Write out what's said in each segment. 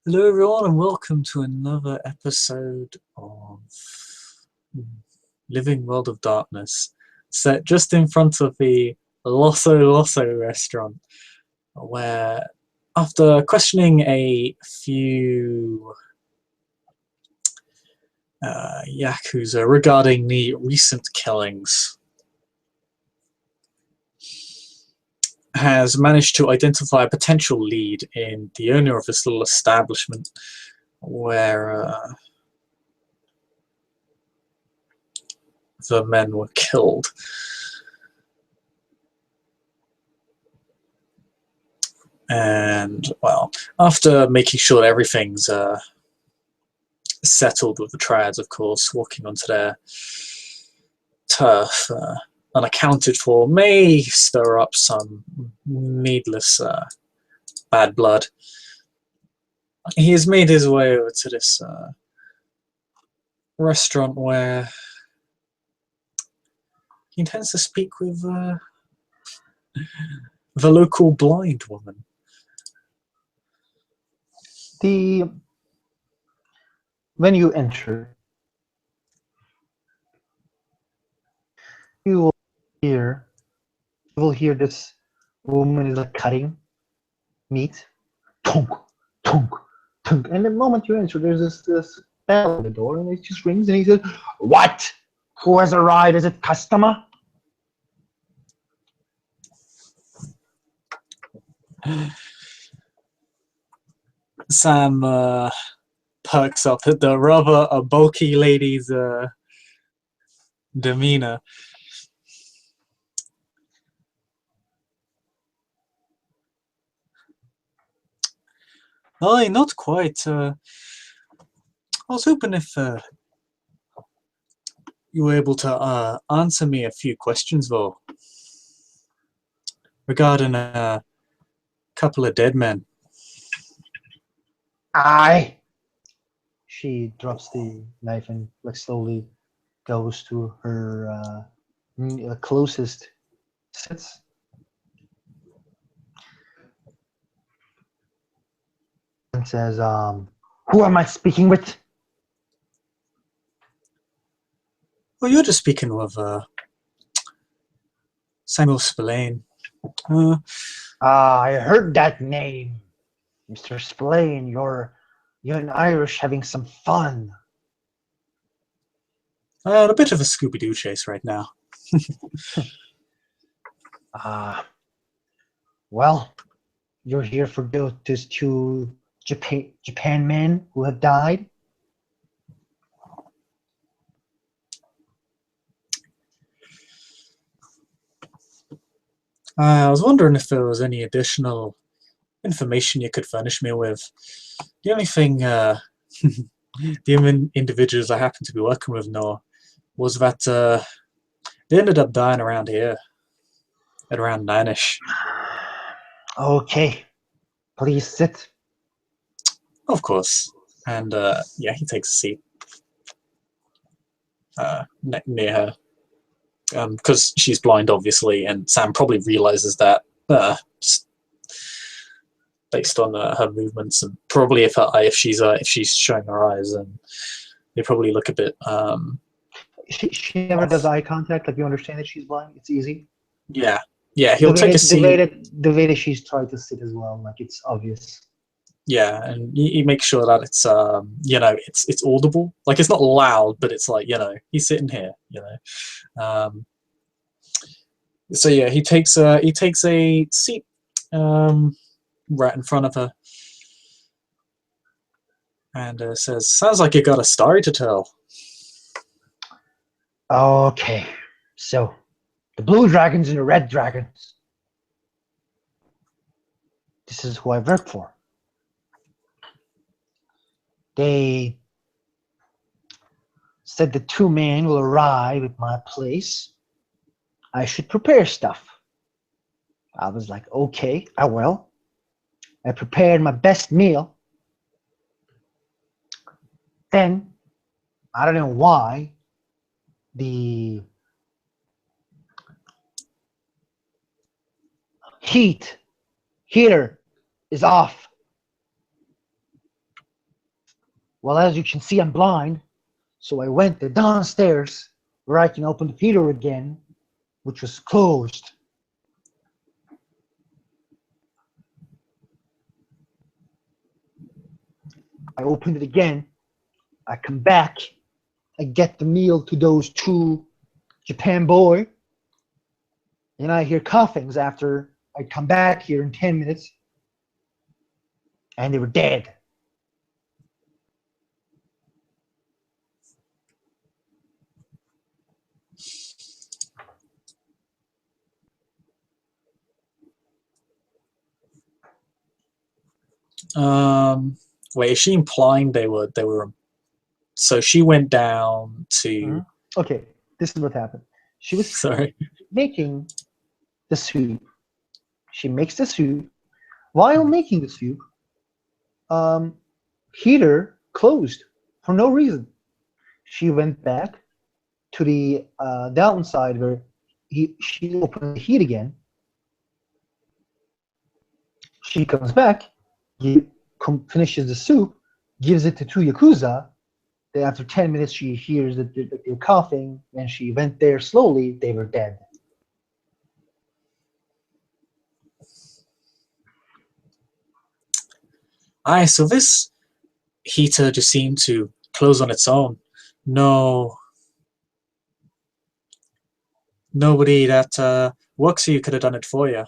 Hello, everyone, and welcome to another episode of Living World of Darkness, set just in front of the Losso restaurant, where, after questioning a few Yakuza regarding the recent killings, has managed to identify a potential lead in the owner of this little establishment where the men were killed. And, well, after making sure everything's settled with the triads, of course, walking onto their turf, unaccounted for, may stir up some needless bad blood. He has made his way over to this restaurant where he intends to speak with the local blind woman. When you enter, you will hear this woman is like cutting meat, tunk, tunk, tunk, and the moment you enter, there's this bell on the door, and it just rings, and he says, "What? Who has arrived? Is it customer?" Sam perks up at the rather bulky lady's demeanor. Oh, not quite. I was hoping if you were able to answer me a few questions, though, regarding a couple of dead men. Aye. She drops the knife and like slowly goes to her closest sits. And says, "Who am I speaking with?" Well, you're just speaking with Samuel Spillane. I heard that name, Mr. Spillane. You're in Irish having some fun. A bit of a Scooby-Doo chase right now. Well, you're here for those two Japan men who have died. I was wondering if there was any additional information you could furnish me with. The only thing the individuals I happen to be working with know was that they ended up dying around here at around 9ish. Okay, please sit. Of course. And yeah, he takes a seat near her. Because she's blind, obviously, and Sam probably realizes that just based on her movements, and probably if she's showing her eyes, and they probably look a bit. She never does eye contact. Like, you understand that she's blind. It's easy. Yeah, he'll take a seat. The way that she's tried to sit as well, like it's obvious. Yeah, and he makes sure that it's it's audible. Like, it's not loud, but it's like, he's sitting here. So yeah, he takes a seat right in front of her, and says, "Sounds like you got a story to tell." Okay, so the blue dragons and the red dragons. This is who I work for. They said the two men will arrive at my place. I should prepare stuff. I was like, okay, I will. I prepared my best meal. Then, I don't know why, the heater is off. Well, as you can see, I'm blind. So I went downstairs where I can open the heater again, which was closed. I opened it again. I come back. I get the meal to those two Japan boy. And I hear coughings after I come back here in 10 minutes. And they were dead. Wait, is she implying they were? So she went down to. Mm-hmm. Okay, this is what happened. She was Sorry. making the soup. She makes the soup. While making the soup, heater closed for no reason. She went back to the downside where she opened the heat again. She comes back, finishes the soup, gives it to two Yakuza. Then after 10 minutes, she hears that they're coughing, and she went there slowly. They were dead. Aye, so this heater just seemed to close on its own. Nobody that works here could have done it for you.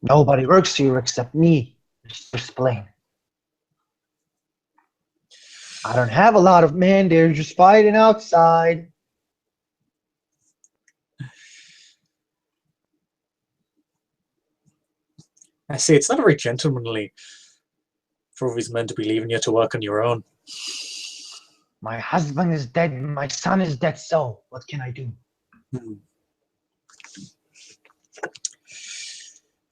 Nobody works here except me, Mr. Spillane. I don't have a lot of men. They're just fighting outside. I see, it's not very gentlemanly for these men to be leaving you to work on your own. My husband is dead. My son is dead. So what can I do?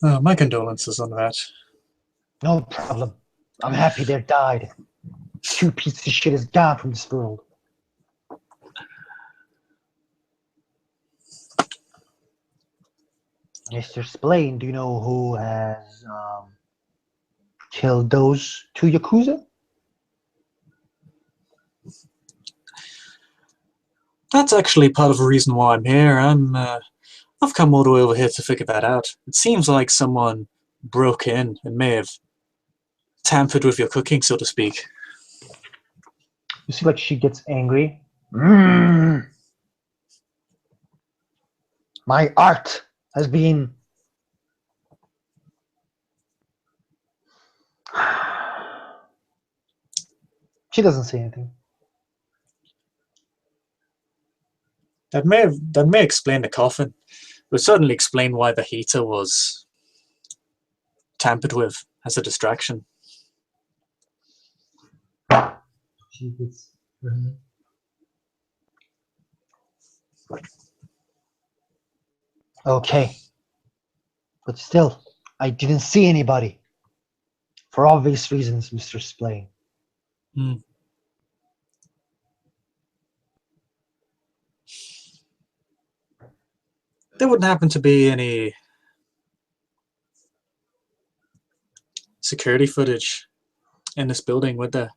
Oh, my condolences on that. No problem. I'm happy they died. Two pieces of shit is gone from this world. Mr. Spillane, do you know who has killed those two Yakuza? That's actually part of the reason why I'm here. I've come all the way over here to figure that out. It seems like someone broke in and may have tampered with your cooking, so to speak. You see, like, she gets angry. My art has been... She doesn't say anything. That may explain the coffin. It would certainly explain why the heater was tampered with as a distraction. She gets... Okay. But still, I didn't see anybody. For obvious reasons, Mr. Spillane. There wouldn't happen to be any security footage in this building, would there?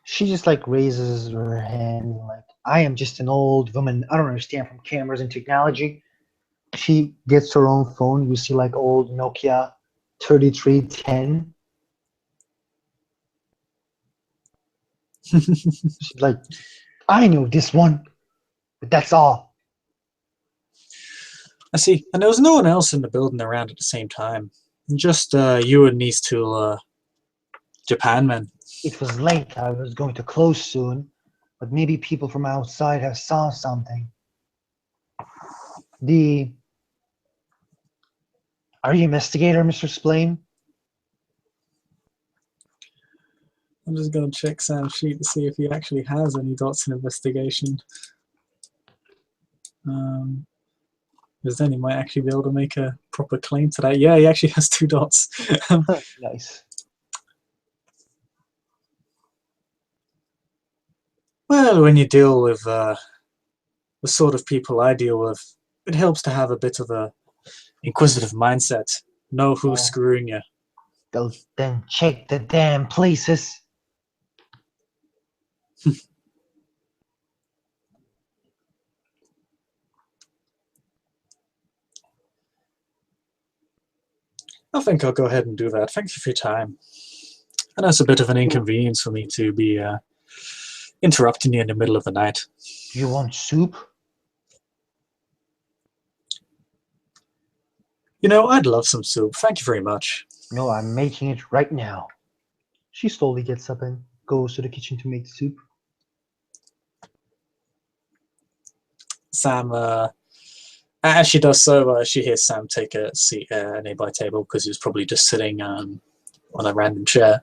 She just like raises her hand like, I am just an old woman. I don't understand from cameras and technology. She gets her own phone. You see like old Nokia 3310. She's like, I know this one, but that's all. I see. And there was no one else in the building around at the same time. Just you and these two Japan men. It was late. I was going to close soon, but maybe people from outside have saw something. Are you an investigator, Mr. Spillane? I'm just going to check Sam's sheet to see if he actually has any dots in investigation. Because then he might actually be able to make a proper claim to that. Yeah, he actually has 2 dots. Nice. Well, when you deal with the sort of people I deal with, it helps to have a bit of a inquisitive mindset. Know who's screwing you. Then check the damn places. I think I'll go ahead and do that. Thank you for your time. I know it's a bit of an inconvenience for me to be interrupting you in the middle of the night. Do you want soup? You know, I'd love some soup. Thank you very much. No, I'm making it right now. She slowly gets up and goes to the kitchen to make the soup. Sam, as she does so, she hears Sam take a seat at a nearby table because he was probably just sitting on a random chair.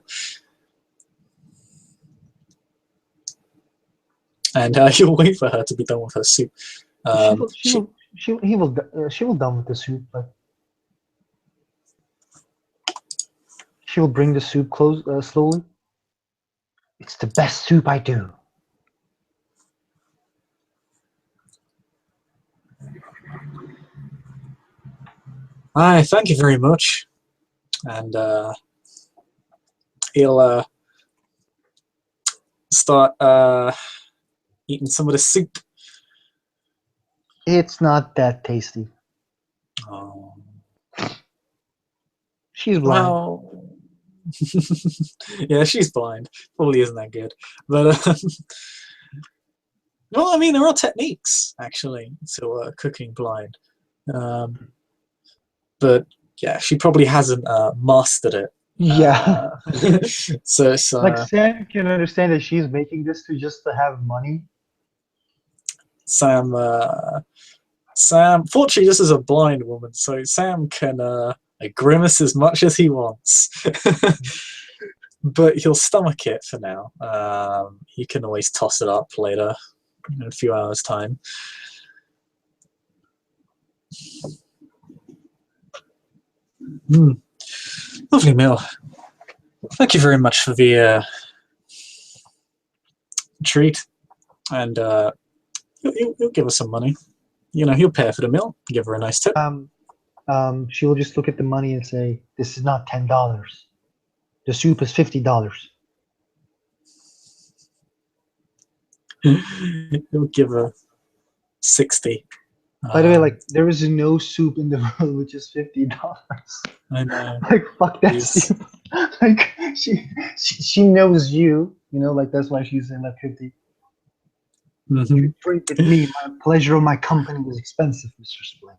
And he'll wait for her to be done with her soup. She will done with the soup, but she will bring the soup close slowly. It's the best soup I do. Hi, thank you very much. And he'll start eating some of the soup. It's not that tasty. Oh. She's blind. Well, yeah, she's blind. Probably isn't that good. But, well, I mean, there are techniques, actually, to cooking blind. But, yeah, she probably hasn't mastered it. Yeah. So it's, Like Sam can understand that she's making this to have money. Sam, fortunately, this is a blind woman, so Sam can grimace as much as he wants. But he'll stomach it for now. He can always toss it up later, in a few hours' time. Lovely meal. Thank you very much for the treat. And he'll give us some money. You know, he'll pay for the meal. Give her a nice tip. She will just look at the money and say, "This is not $10. The soup is $50." He'll give her 60. By the way, like there is no soup in the world which is $50. I know. Like fuck that soup. Like she knows you. You know, like that's why she's in that 50. Mm-hmm. Drink with me. My pleasure of my company is expensive, Mr. Spillane.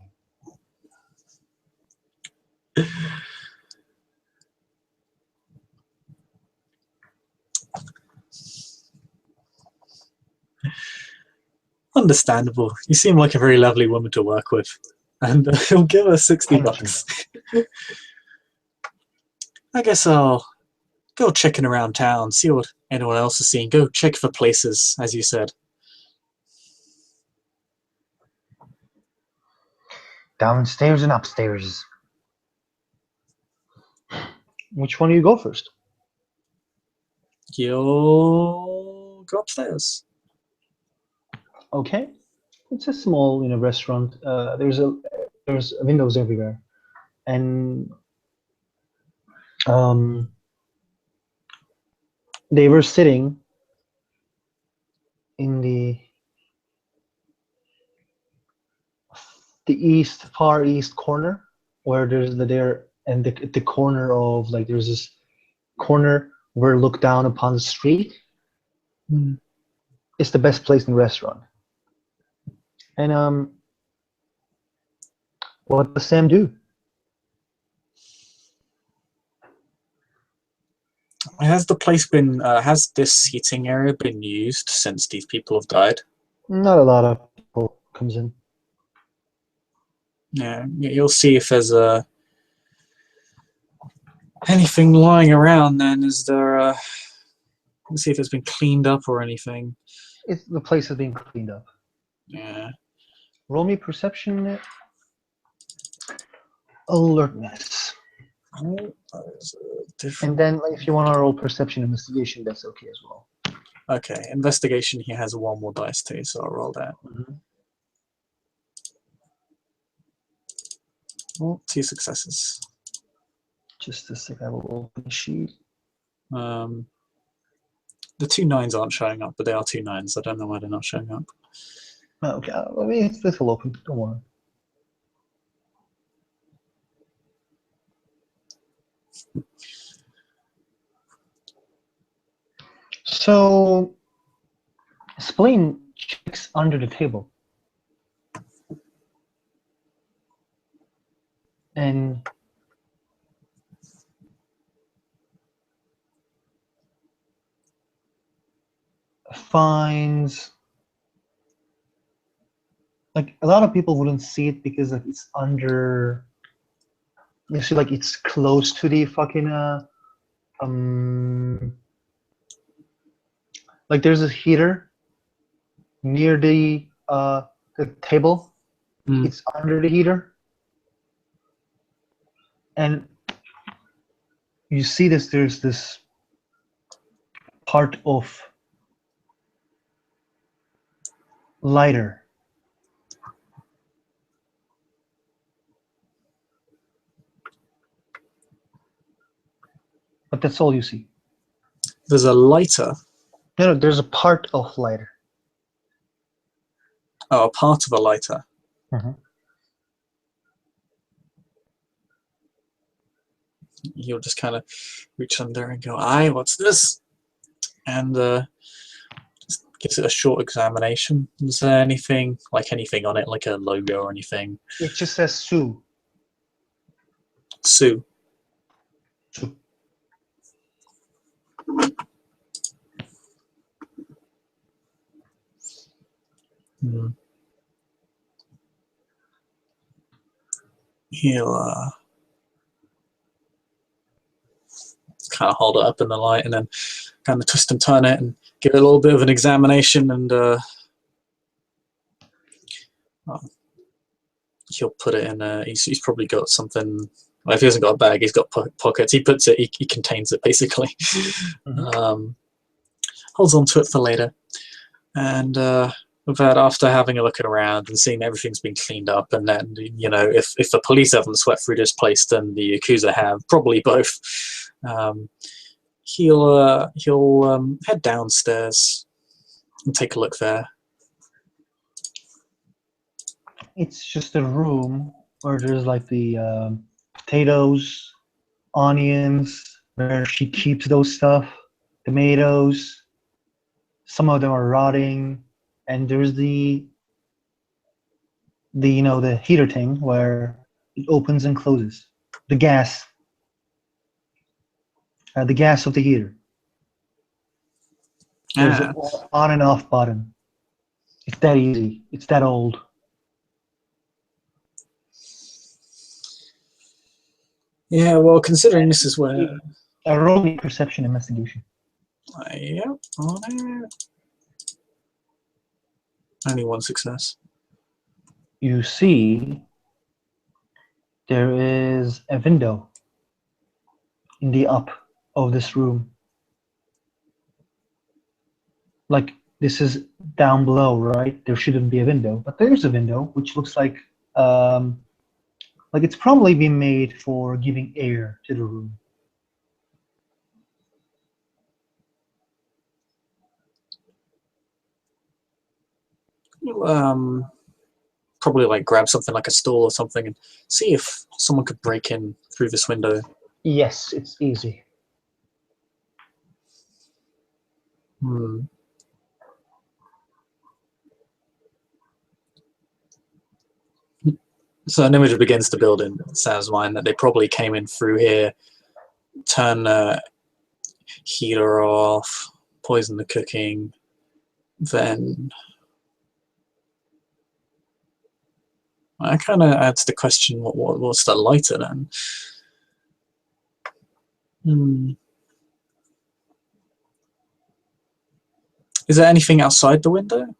Understandable. You seem like a very lovely woman to work with. And he'll give her 60 Thank bucks. I guess I'll go checking around town, see what anyone else is seeing. Go check for places, as you said. Downstairs and upstairs. Which one do you go first? You'll go upstairs. Okay. It's a small, restaurant. There's windows everywhere, and they were sitting in the far east corner, where there's the corner of like there's this corner where look down upon the street. It's the best place in the restaurant. And what does Sam do? Has the place been, has this seating area been used since these people have died? Not a lot of people comes in. Yeah, you'll see if there's anything lying around then. Is there, let's see if it's been cleaned up or anything. The place is being cleaned up. Yeah. Roll me perception. Alertness. And then if you want to roll perception investigation, that's okay as well. Okay, investigation, he has one more dice too, so I'll roll that. Oh, 2 successes. Just a sec, I will open the sheet. The 2 9s aren't showing up, but they are 2 9s. I don't know why they're not showing up. Okay, I mean, this will open. Don't worry. So, Spillane checks under the table. And finds, like, a lot of people wouldn't see it because like it's under, you see, like it's close to the fucking like there's a heater near the table. Mm. It's under the heater, and you see this. There's this part of lighter, but that's all you see. There's a lighter. No, there's a part of lighter. Oh, a part of a lighter. Mm-hmm. He'll just kind of reach under and go, "Aye, what's this?" And just gives it a short examination. Is there anything on it, like a logo or anything? It just says Sue. Sue. Sue. Hmm. He'll kind of hold it up in the light and then kind of twist and turn it and give it a little bit of an examination, and he'll put it in he's probably got something. Well, if he hasn't got a bag, he's got pockets. He puts it, he contains it basically. Mm-hmm. Holds on to it for later, and with that, after having a look around and seeing everything's been cleaned up, and then, you know, if the police haven't swept through this place, then the Yakuza have, probably both. He'll head downstairs and take a look there. It's just a room where there's like the potatoes, onions, where she keeps those stuff, tomatoes. Some of them are rotting, and there's the you know, the heater thing where it opens and closes. The gas of the heater. There's an on and off button. It's that easy. It's that old. Yeah, well, considering this is where... A rolling perception investigation. Yep, on it. Only one success. You see there is a window in the up of this room. Like, this is down below, right? There shouldn't be a window, but there's a window, which looks like it's probably been made for giving air to the room. Probably like grab something like a stool or something and see if someone could break in through this window. Yes, it's easy. So an image begins to build in Sam's mind that they probably came in through here, turn the heater off, poison the cooking, then... That kind of adds the question, what's the lighter then? Is there anything outside the window?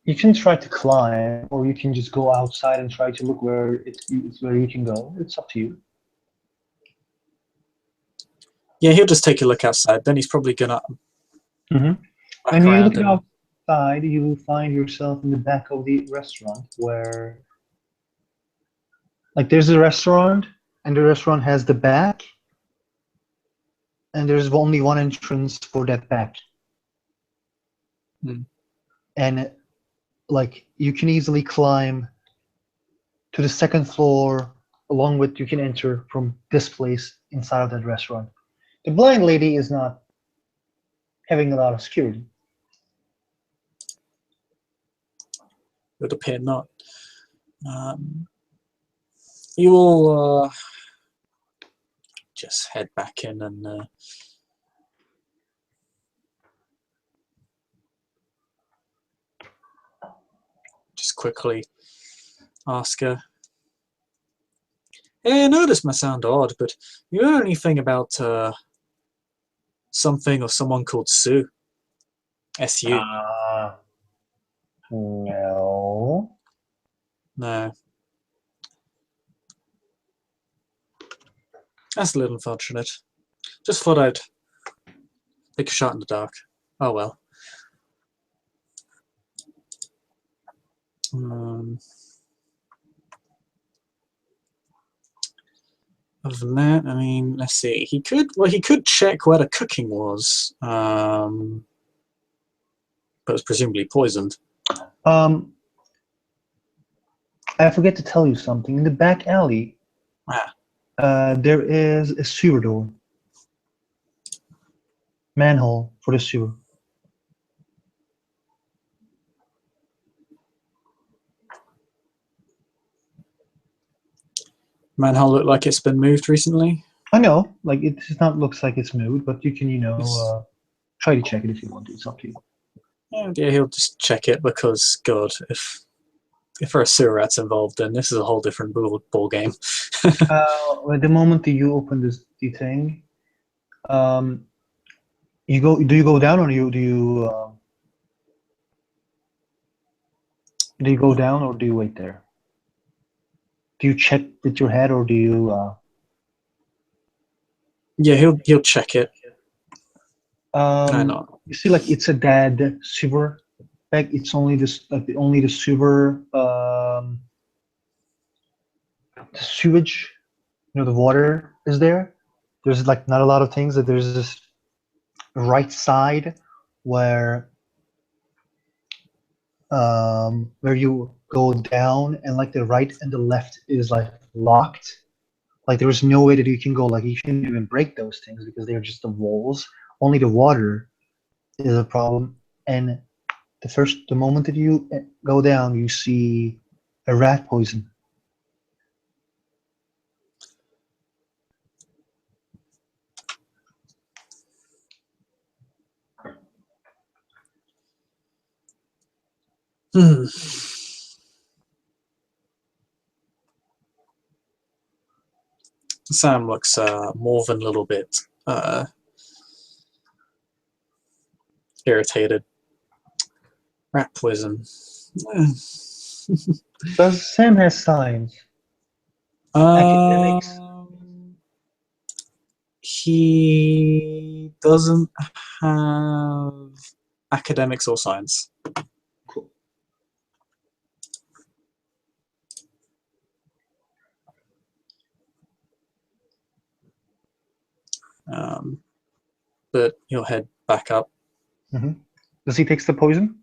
You can try to climb, or you can just go outside and try to look where it's where you can go. It's up to you. Yeah, he'll just take a look outside. Then he's probably gonna... When you look outside, you will find yourself in the back of the restaurant, where, like, there's a restaurant, and the restaurant has the back, and there's only one entrance for that back. And like you can easily climb to the second floor, along with you can enter from this place inside of that restaurant. The blind lady is not having a lot of security. It would appear not. You will just head back in and just quickly ask her. Hey, I know this may sound odd, but you know anything about something or someone called Sue? S-U? No. No. That's a little unfortunate. Just thought I'd take a shot in the dark. Oh well. Other than that, I mean, let's see. He could check where the cooking was, but it was presumably poisoned. I forget to tell you something. In the back alley, there is a sewer door. Manhole for the sewer. Manhole look like it's been moved recently? I know, like it does not looks like it's moved, but you can, try to check it if you want to. It's up to you. Yeah, he'll just check it because, God, if there are sewer rats involved, then this is a whole different ball game. The moment that you open the thing, do you go down or do you go down or do you wait there? Do you check with your head or do you? Yeah, he'll check it. I know. You see, like it's a dead sewer. Like it's only this, like only the sewer, the sewage. The water is there. There's like not a lot of things. That there's this right side where you go down, and like the right and the left is like locked. Like there is no way that you can go. Like you shouldn't even break those things because they're just the walls. Only the water is a problem. And the moment that you go down, you see a rat poison. Sam looks more than a little bit irritated. Rat poison. Does Sam has signs? Academics. He doesn't have academics or science. Cool. But he'll head back up. Mm-hmm. Does he take the poison?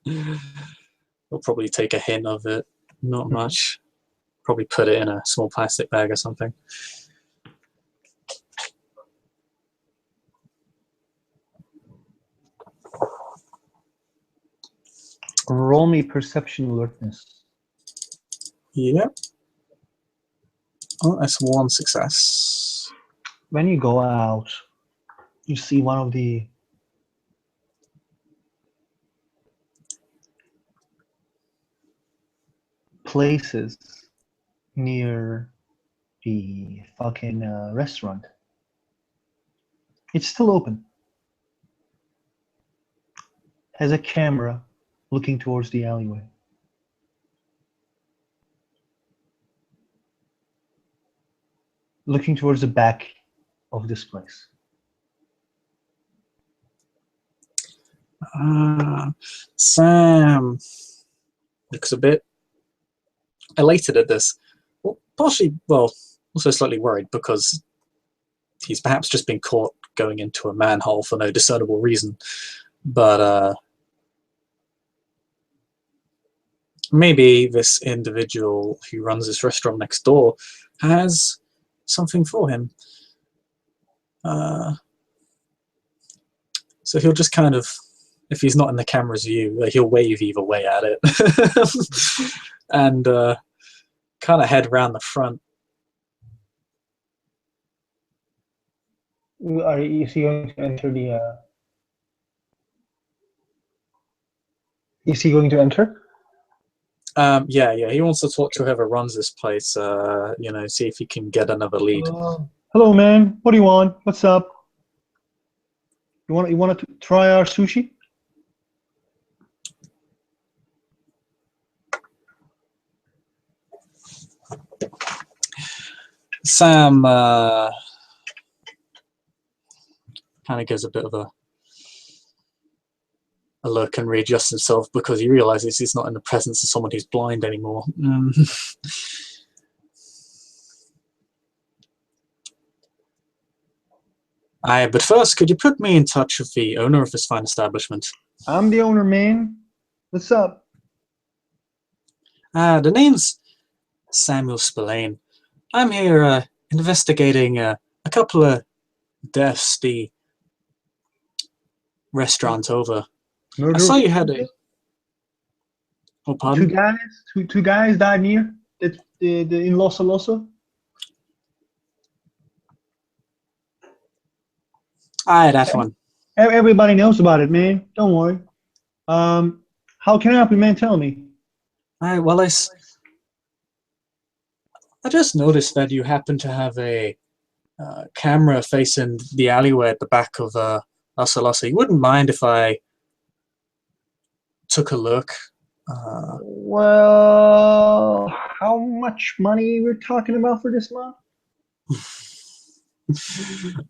He'll probably take a hint of it. Not much. Probably put it in a small plastic bag or something. Roll me perception alertness. Yep. Oh, that's one success. When you go out, you see one of the places near the fucking restaurant. It's still open. Has a camera looking towards the alleyway. Looking towards the back of this place. Sam looks a bit elated at this. Well, partially, well, also slightly worried because he's perhaps just been caught going into a manhole for no discernible reason. But maybe this individual who runs this restaurant next door has something for him. So he'll just kind of, if he's not in the camera's view, he'll wave either way at it. And kind of head around the front. Is he going to enter the... Is he going to enter? Yeah, he wants to talk to whoever runs this place, see if he can get another lead. Hello, man. What do you want? What's up? You want to try our sushi? Sam kind of gives a bit of a look and readjusts himself because he realizes he's not in the presence of someone who's blind anymore. But first, could you put me in touch with the owner of this fine establishment? I'm the owner, man. What's up? The name's Samuel Spillane. I'm here investigating a couple of deaths the restaurant over. Murder? I saw you had a... Oh, pardon? Two guys died near the in Losa Losa. That one. Everybody knows about it, man. Don't worry. How can I help you, man? Tell me. Well, I just noticed that you happen to have a camera facing the alleyway at the back of Losa Losa. You wouldn't mind if I took a look? Well, how much money we're talking about for this month?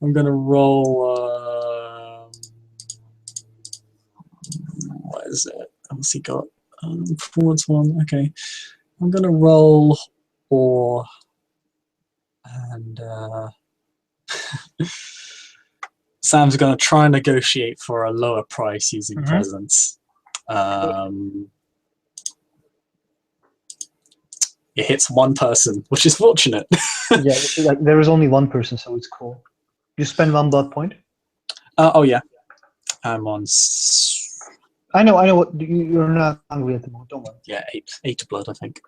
I'm gonna roll. What is it? What's he got? Performance 1. Okay, I'm gonna roll or and Sam's gonna try and negotiate for a lower price using presents. It hits one person, which is fortunate. Yeah, like there is only one person, so it's cool. You spend 1 blood point. Oh yeah, I'm on. I know. What you're not hungry at the moment. Don't worry. Yeah, eight blood, I think.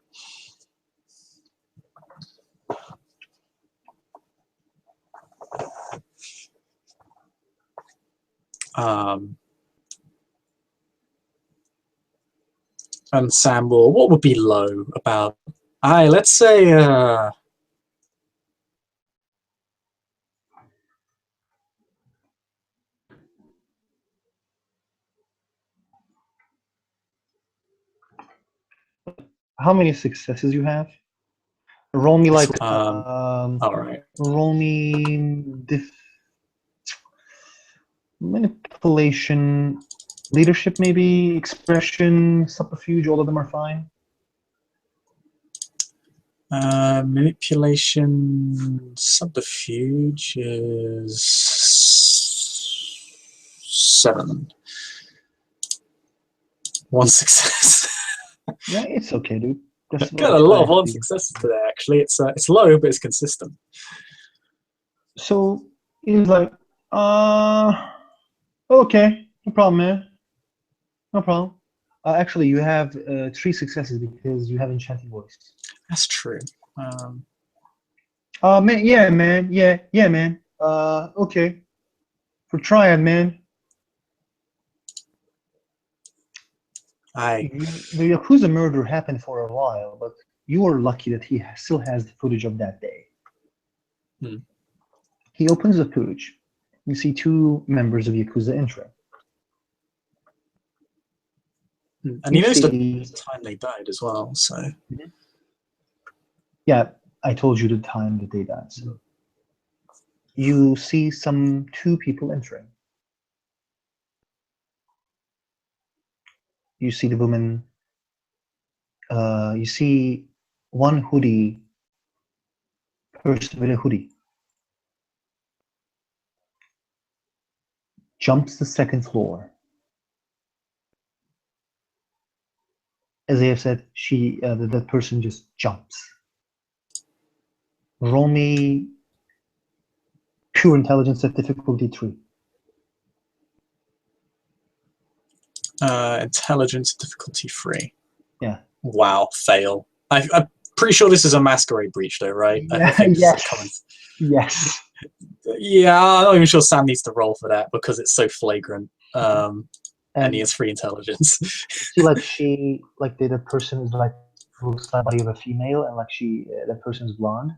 And Sam will. What would be low? About. Let's say. How many successes you have? Roll me like all right. Roll me manipulation, leadership, maybe expression, subterfuge. All of them are fine. Manipulation, subterfuge is 7. 1 success. Yeah, it's okay, dude. Got a lot of 1 successes today. Actually, it's low, but it's consistent. So he's like, okay, no problem, man. No problem. Actually, you have 3 successes because you have enchanting voice. That's true. Man, yeah, man, yeah, man. Okay, for trying, man. The Yakuza murder happened for a while, but you are lucky that he still has the footage of that day. He opens the footage. You see 2 members of Yakuza entering. And he knows the time they died as well, so... Yeah, I told you the time that they died. So. You see 2 people entering. You see the woman. You see one hoodie Person with a hoodie jumps the second floor. As I have said, that person just jumps. Roll me pure intelligence at difficulty 3. Intelligence difficulty 3. Yeah. Wow, fail. I'm pretty sure this is a masquerade breach, though, right? I think this is coming. Yes. Yeah, I'm not even sure Sam needs to roll for that because it's so flagrant. And he has 3 intelligence. See, like the person is like looks like the body of a female, and like that person is blonde.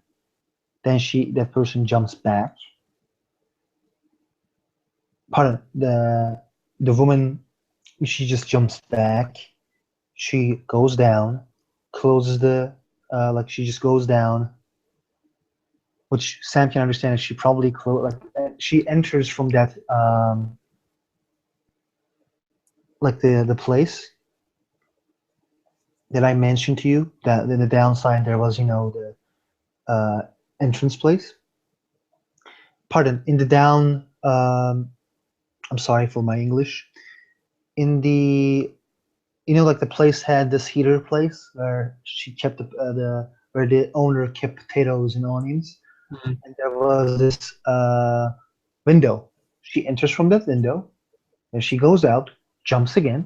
Then that person jumps back. Pardon, the woman, she just jumps back. She goes down, closes she just goes down. Which Sam can understand is she probably she enters from that the place that I mentioned to you, that in the downside there was the entrance place. Pardon, in the down. I'm sorry for my English. In the like the place had this heater place where she kept where the owner kept potatoes and onions, and there was this window. She enters from that window, and she goes out, jumps again.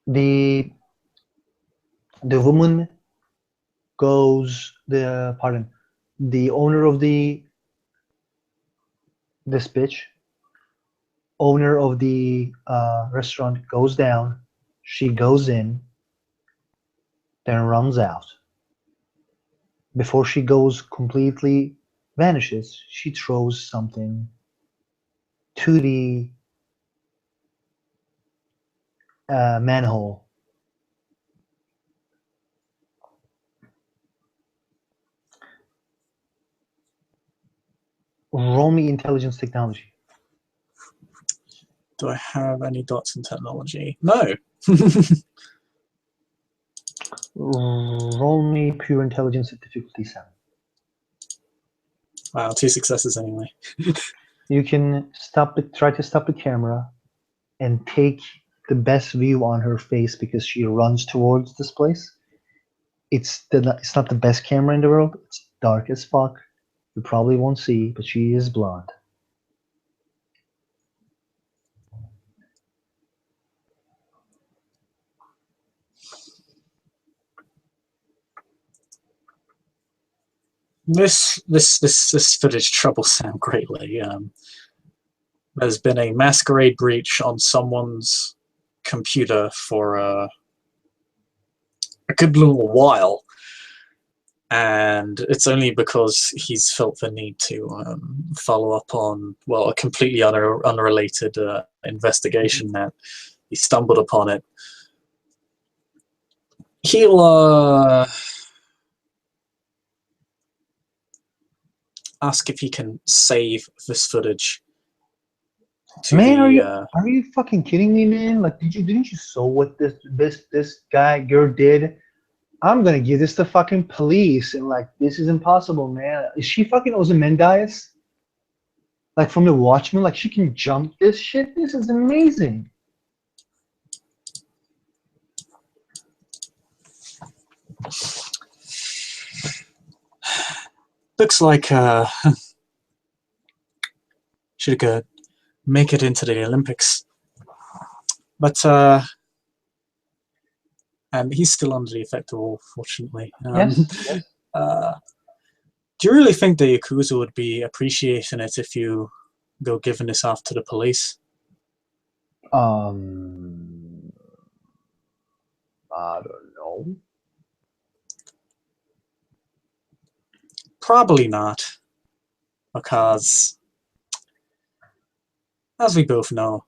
The woman goes the owner of this bitch, owner of the restaurant goes down, she goes in, then runs out. Before she goes completely vanishes, she throws something to the manhole. Roll me intelligence technology. Do I have any dots in technology? No. Roll me pure intelligence at difficulty 7. Wow, 2 successes anyway. You can try to stop the camera and take the best view on her face because she runs towards this place. It's not the best camera in the world. It's dark as fuck. You probably won't see, but she is blonde. This footage troubles Sam greatly. There's been a masquerade breach on someone's computer for a good little while, and it's only because he's felt the need to follow up on, well, a completely unrelated investigation that he stumbled upon it. He'll ask if he can save this footage to Man, the, are you fucking kidding me, man? Like, didn't you saw what this girl did? I'm gonna give this to fucking police, and like, this is impossible, man. Is she fucking Ozymandias? Like from the Watchmen, like she can jump this shit. This is amazing. looks like should make it into the Olympics, but and he's still under the effect of all, fortunately. Yes. Do you really think the Yakuza would be appreciating it if you go giving this off to the police? I don't know. Probably not, because, as we both know,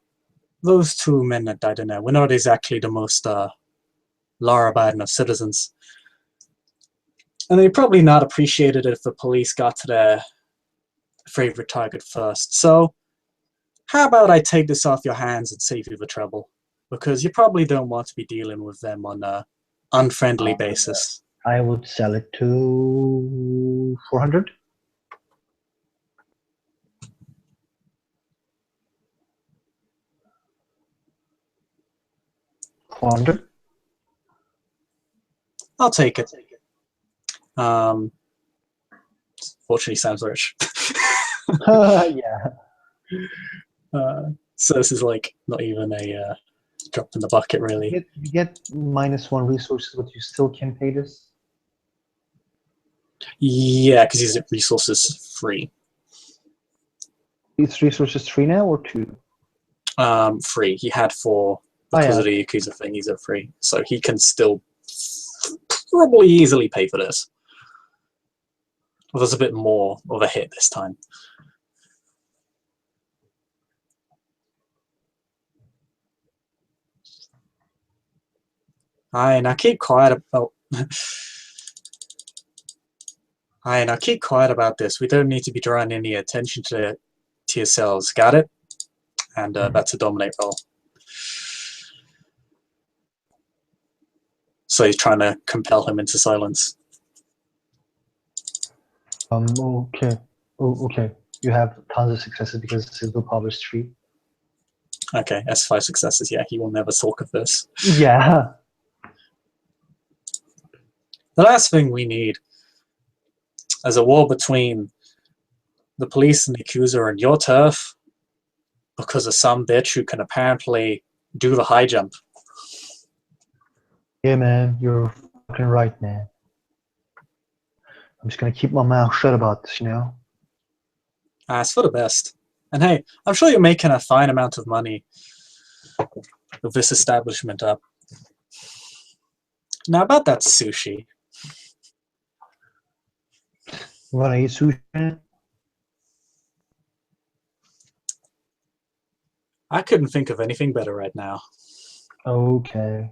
those 2 men that died in there were not exactly the most law-abiding of citizens. And they probably not appreciated it if the police got to their favorite target first. So, how about I take this off your hands and save you the trouble? Because you probably don't want to be dealing with them on unfriendly basis. I would sell it to 400. $400. I'll take it. Fortunately, Sam's rich. Yeah. So this is like not even a drop in the bucket, really. You get -1 resources, but you still can pay this. Yeah, because he's resources free. It's resources 3 now or 2? Free. He had 4 because of the Yakuza thing. He's at free, so he can still probably easily pay for this. Well, there's a bit more of a hit this time. Aye, now keep quiet about. Aye, now keep quiet about this. We don't need to be drawing any attention to yourselves. Got it? And that's a dominate roll. So he's trying to compel him into silence. Okay. Oh, okay. You have tons of successes because his willpower is 3. Okay, that's 5 successes. Yeah, he will never talk of this. Yeah. The last thing we need is a war between the police and the Yakuza on your turf because of some bitch who can apparently do the high jump. Yeah, man. You're fucking right, man. I'm just gonna keep my mouth shut about this, you know? It's for the best. And hey, I'm sure you're making a fine amount of money with this establishment up. Now about that sushi. You wanna eat sushi? I couldn't think of anything better right now. Okay.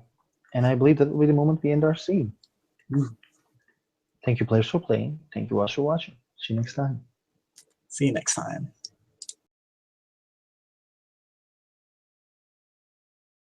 And I believe that will be the moment we end our scene. Mm. Thank you, players, for playing. Thank you, watchers, for watching. See you next time. See you next time.